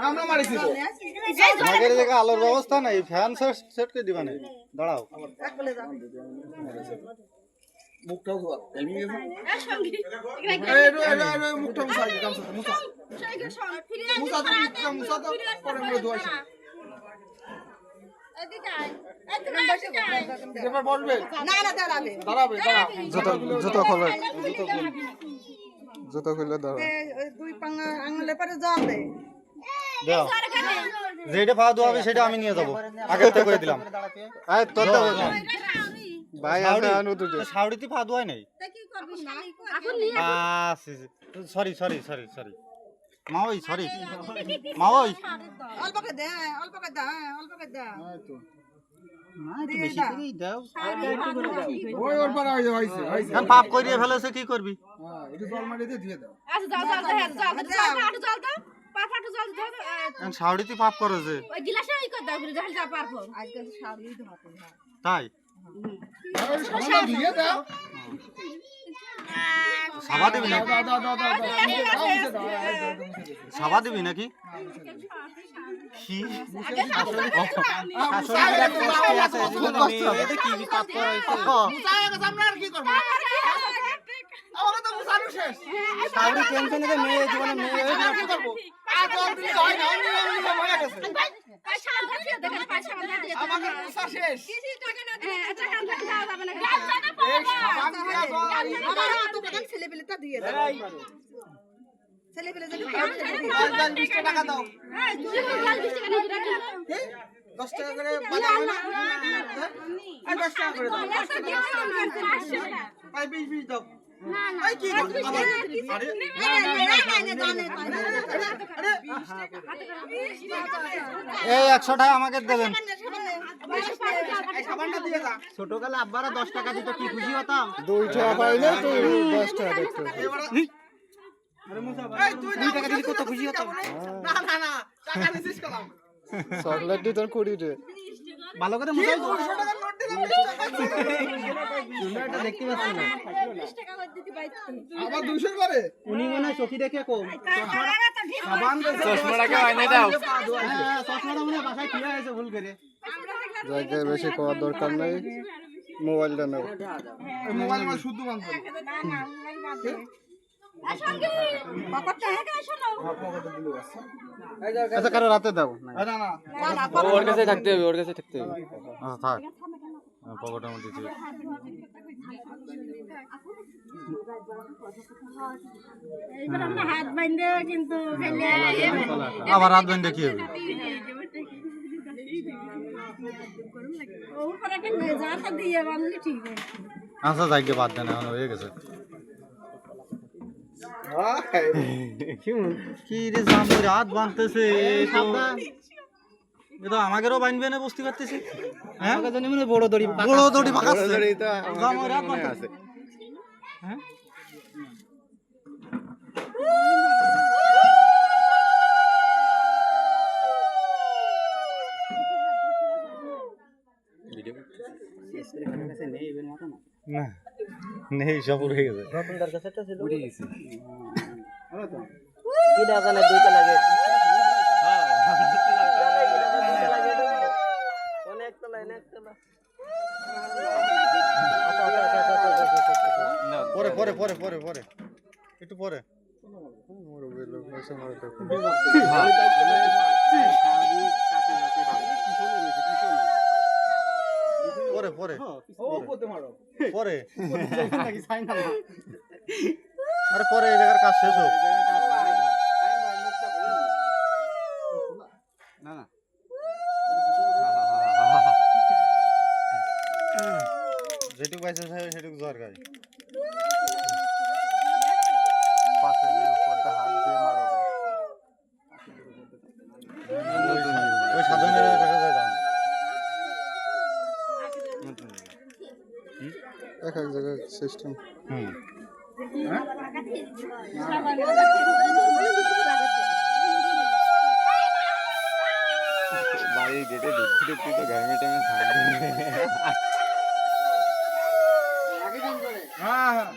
আমরা মারিছি তো আমাদের জায়গা আলোর ব্যবস্থা নাই, ফ্যান সেট করে দিবা না। দাঁড়াও মুখটাও ধোয়া এমনি গেছে মুখটা মুছা আগে গামছা মুছা মুছা তো মুছা তো পরে আমরা ধোয়াইছি এবার বলবে না না দাঁড়াবে দাঁড়াবে জুতো খোলো, জুতো খুলে দাও। দুই পাঙ্গা আঙুলে পরে জল দে দাও যেটা পা ধোয়াবে সেটা আমি নিয়ে যাবো, আগের থেকে করে দিলাম। আয় তোর দাও ভাই আছে অনুদুজ সাউড়িতে পা ধোয়াই নাই। সরি সরি সরি সরি মাওই, সরি মাওই, অল্প করে দে অল্প করে দে অল্প করে দে না একটু বেশি করেই দাও। ওই ওর পারে হইছে হইছে এখন পাপ করিয়ে ফেলেছে, কি করবি? হ্যাঁ একটু জল মারি দিয়ে দিয়ে দাও আচ্ছা জল জল জল দাও পাপাটু জল দাও এখন সাউড়িতে পাপ করে যে ওই গিলাসে ওই কর দাও জল যা পারবো আজকাল শাড়ি ধোয়াতে হয় তাই ওই সাবান দিয়ে দাও সাবা দিবি না? দাও দাও দাও দাও সাবা দিবি নাকি? কি ছেলে পেলেটা দিয়ে দে ছেলে পেলে যদি 20 টাকা দাও 10 টাকা করে বাজার হয় না 10 টাকা করে দাও ভাই 20 দাও এই কি আরে এই 100 টাকা আমাকে দেবেন। ছোটকালে আব্বারা 10 টাকা দিত, কি খুশি হতাম। 2 টাকা পাইলে তুই 10 টাকা দেখতে। আরে মুসা ভাই এই 2 টাকা দিলে কত খুশি হতাম না না না টাকা নিছিস কলাম চকলেট দি তোর 20 রে ভালো করে মুছাই 200 টাকা নোট দিলাম 20 টাকা তোমরা এটা দেখতে পাচ্ছ না। 20 টাকা করে দিতে পাইছি আবার 200 এর পরে উনি মনে হয় চোখি দেখে কম। সাবান দে চশমাটাকে আইনে দাও। হ্যাঁ চশমাটা মনে হয় বাসায় ঠিক হয়েছে ভুল করে। জায়গায় বেশি খাওয়ার দরকার নাই, মোবাইলটা নাও। মোবাইল আমার শুদ্ধ বন্ধ করে পকেটটা হেগে আসো না আচ্ছা কারো রাতে দাও। না না ওর কাছে থাকতে হবে, ওর কাছে থাকতে হবে। আচ্ছা থাক, পকেটের মধ্যে দিয়ে এবার আমরা হাত বাইন্ধে কিন্তু ফেলে আবার রাত বেঁধে কি হবে? ওর পরে একটা যাটা দিয়ে বানলে ঠিক হয় আচ্ছা যাইকে বাদ দেন, এখন হয়ে গেছে। কি রে জামুর রাত বাঁধতেছে, এটা আমাদেরও বাঁধবে না, বুঝতে পারতেছি। হ্যাঁ বড় দড়ি বড় দড়ি পাকাচ্ছে, জামুর রাত বাঁধতেছে। হ্যাঁ না নেই, সব উড়ে গেছে। রতনদার কাছে একটা ছিল, উড়ে গেছে। কি না জানে দুইটা লাগে। অনেক তো লাইন একটা পরে পরে পরে পরে পরে একটু পরে পরে পরে ও করতে মারো পরে নাকি সাইন না আরে পরে এই জায়গার কাজ শেষ হোক। না না যেটুকু পাইছে সেটুকু জ্বর গায়ে পাশে পর্দা হাত দিয়ে মারো। ওই সাধনের দেখা যায় দাম এক এক জায়গায় সিস্টেম। বাড়ি গেটে ঢুকতে ঢুকতে তো ঘামে টামে থাকবে। হ্যাঁ হ্যাঁ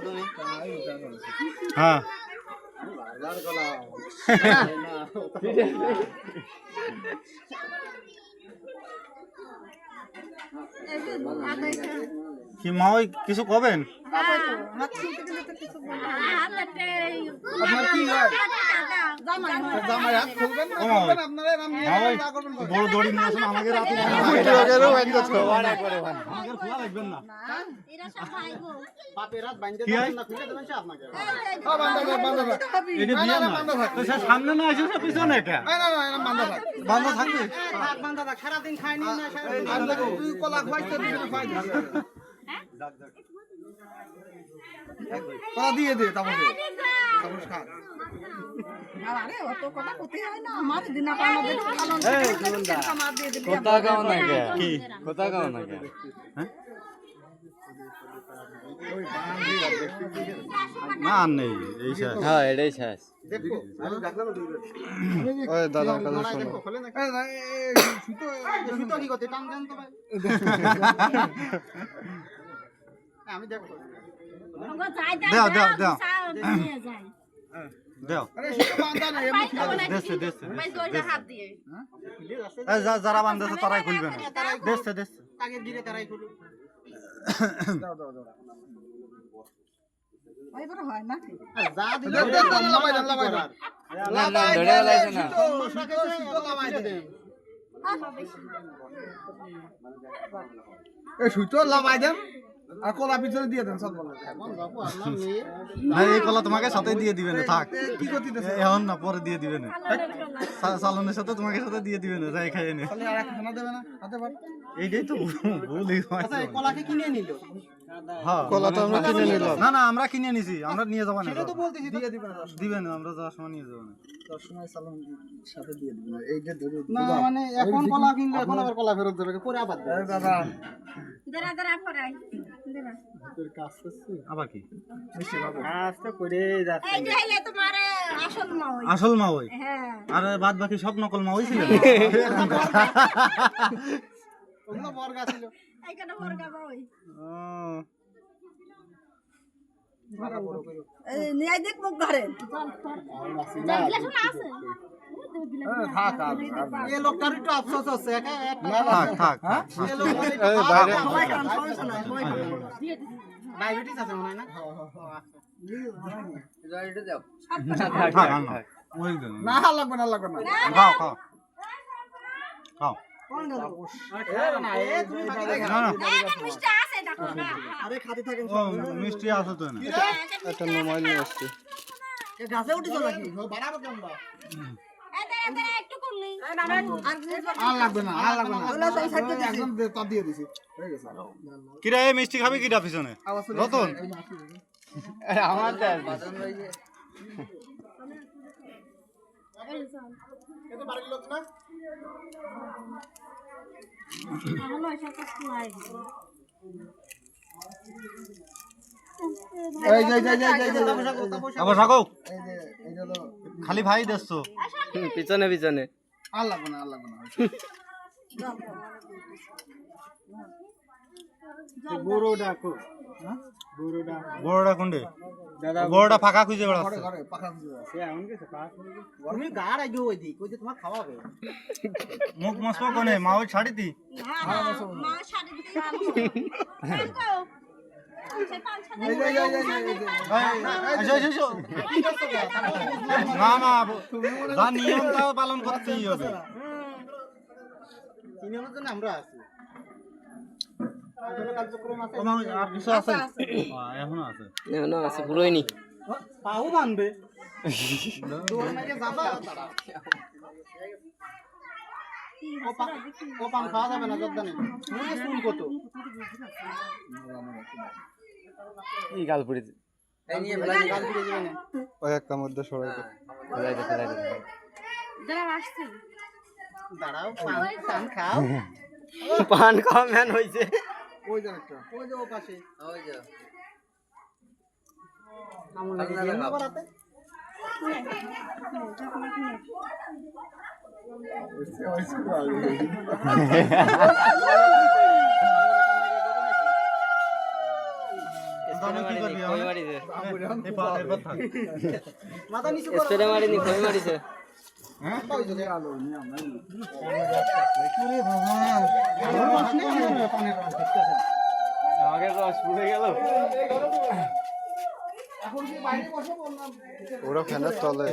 তুমি হ্যাঁ কি মা ওই কিছু কবেন? হাত ছুলতে গেলে তো কিছু বলবো না। আপনার কি হয় জামাই হয়। জামাই হাত খুলবেন না ও মা খুলবেন আপনারা নাম নিয়ে মা ওই যা করবেন করেন। বড় দড়ি নিয়ে আসুন আমাকে রাতে আমাকে খোলা লাগবেন না বাপের হাত বাইন্ধে কি হয়? দেবেন না খুলে দেবেন সে আপনাকে বান্দা থাক বান্দা থাক এটা না, বিয়ে না, না বান্দা থাক। তো সে সামনে না আসে সে পিছনে এটা না না না বান্দা থাক বান্ধব থাকবে হাত বান্ধা থাক সারাদিন খাইনি না সারাদিন আর দেখো তুই কলা খাইতে দিবি খাই দিবি কলা দিয়ে দে তারপরে তারপরে খা আরে অত কথা কইতে হয় না আমার দিন পালা দিন পালন আমার দিয়ে দিবি কি না আর নেই এই শেষ হ্যাঁ এটাই শেষ দেখো আমি দেখলাম দুই ওই দাদার কাছে নড়াই শোনো দেখো খোলে না এই না, এই সুতো সুতো কি করতে টান দেন তো ভাই আমি দেখো দাও দাও দাও নিয়ে যায় দাও আরে সুতো বাঁধা না এমনি দেশে দেশে হাত দিয়ে যারা বান্ধব তারাই খুলবে না দেশে দেশে তাকে দিলে তারাই খুলবে দাও দাও দাও ওই করে হয় না যা দিলে দেখ দেখ লামাই দেন লামাই দেন লামাই ধরে লাগছে না সুতো লামাই দেন এই সুতো লামাই দেন আর কলা পিছনে দিয়ে দেন সব বলে এখন বাবু আপনার মেয়ে না এই কলা তোমাকে সাথে দিয়ে দিবে না থাক কি করতেছে এখন না পরে দিয়ে দিবে না সালনের সাথে তোমাকে সাথে দিয়ে দিবে না যাই খাইয়ে নে তাহলে আর এক খানা দেবে না হাতে পার এইটাই তো ভুলই আচ্ছা এই কলাকে কিনে নিল হ্যাঁ কলাটা আমরা কিনে নিলাম না না আমরা কিনে নিছি আমরা নিয়ে যাবো না সেটা তো বলতেছি দিয়ে দিবেন না দিবে না আমরা যাওয়ার সময় নিয়ে যাবো না 10 সময় সালাম সাথে দিয়ে দিবেন এই যে ধরে না মানে এখন কলা কিনলে এখন আবার কলা ফেরত দেবে পরে আবার দেবে আরে দাদা দাঁড়া দাঁড়া পড়াই দাঁড়া তোর কাজ করছিস আবার কি মিষ্টি ভাবে আজকে করে যাচ্ছে এই যে হইলে তোমার আসল মা হই আসল মা ওই হ্যাঁ আর বাদ বাকি সব নকল মা ওই ছিল ওগুলো বর্গা ছিল এইখানে বর্গা বই এই নিয়ে দেখ মুখ ধরে গ্লাস আছে থাক আর এই লোকটার একটু আফসোস হচ্ছে একা একটা থাক থাক এই লোকটার একটু বাইরে সবাই কাম সমস্যা নাই ডায়াবেটিস আছে মনে হয় না থাক আর না ওই দেন না লাগবে না লাগবে না খাও খাও খাও কোন গেল না এ তুমি বাকি দেখা না না এই মিষ্টি আছে দেখো আরে খাতে থাকেন ও মিষ্টি আছে তো না একটা মোবাইল নিয়ে আসছি এ গাছে উঠেছ নাকি বাড়াবো কেমন এই দাঁড়া দাঁড়া একটু করলি আর লাগবে না আর লাগবে না ওগুলো সব সাইডে দিছি। একদম তা দিয়ে দিছি হয়ে গেছে কিরা এই মিষ্টি খাবি কিরা পিছনে আবার চলে রতন আমার এটা বাড়ির লোক না ভালো আছে কষ্ট হয় এই যে আবার থাকো এই যে এই হলো খালি ভাই দেখছো পিছনে পিছনে আর লাগবে না আর লাগবে না বড়টা কো বড়টা কোনডে বড়টা ফাঁকা খুঁজে বেড়াচ্ছে ঘরে পাখা খুঁজে আছে তুমি গাড় আইছো ওই দিক ওই যে তোমার খাওয়াবে মুখ মস্ত কোনে মা ওই ছাড়ি দি মা শাড়ি দিতে পারবো এই যে না না যা নিয়মটা পালন করতেই হবে সিনেমার জন্য আমরা আছি আসলে কার্যক্রম আছে তোমার আর কিছু আছে এখনো আছে না আছে পুরোই নি পাও বানবে দৌড় মেরে যাবা তারা ও পান খাওয়া যাবে না জর্দা নেই মুই স্কুল কত এই গাল পড়ে এই নিয়ে গাল দিয়ে দিবেন ওই একটা মধ্যে সরাই দাঁড়া আসছি দাঁড়াও পান খাও পান খাওয়া ম্যান হইছে ওই যে একটা ওই যে ও পাশে ওই যে আমন লাগে না করাতে দাদা কি করবি কই মারিছে এরপর থাক মাথা নিচু করো স্প্রে মারিনি কই মারিছে আগে রস পুড়ে গেল এখন কি বাইরে বসে বললাম ওরা ফ্যানের তলে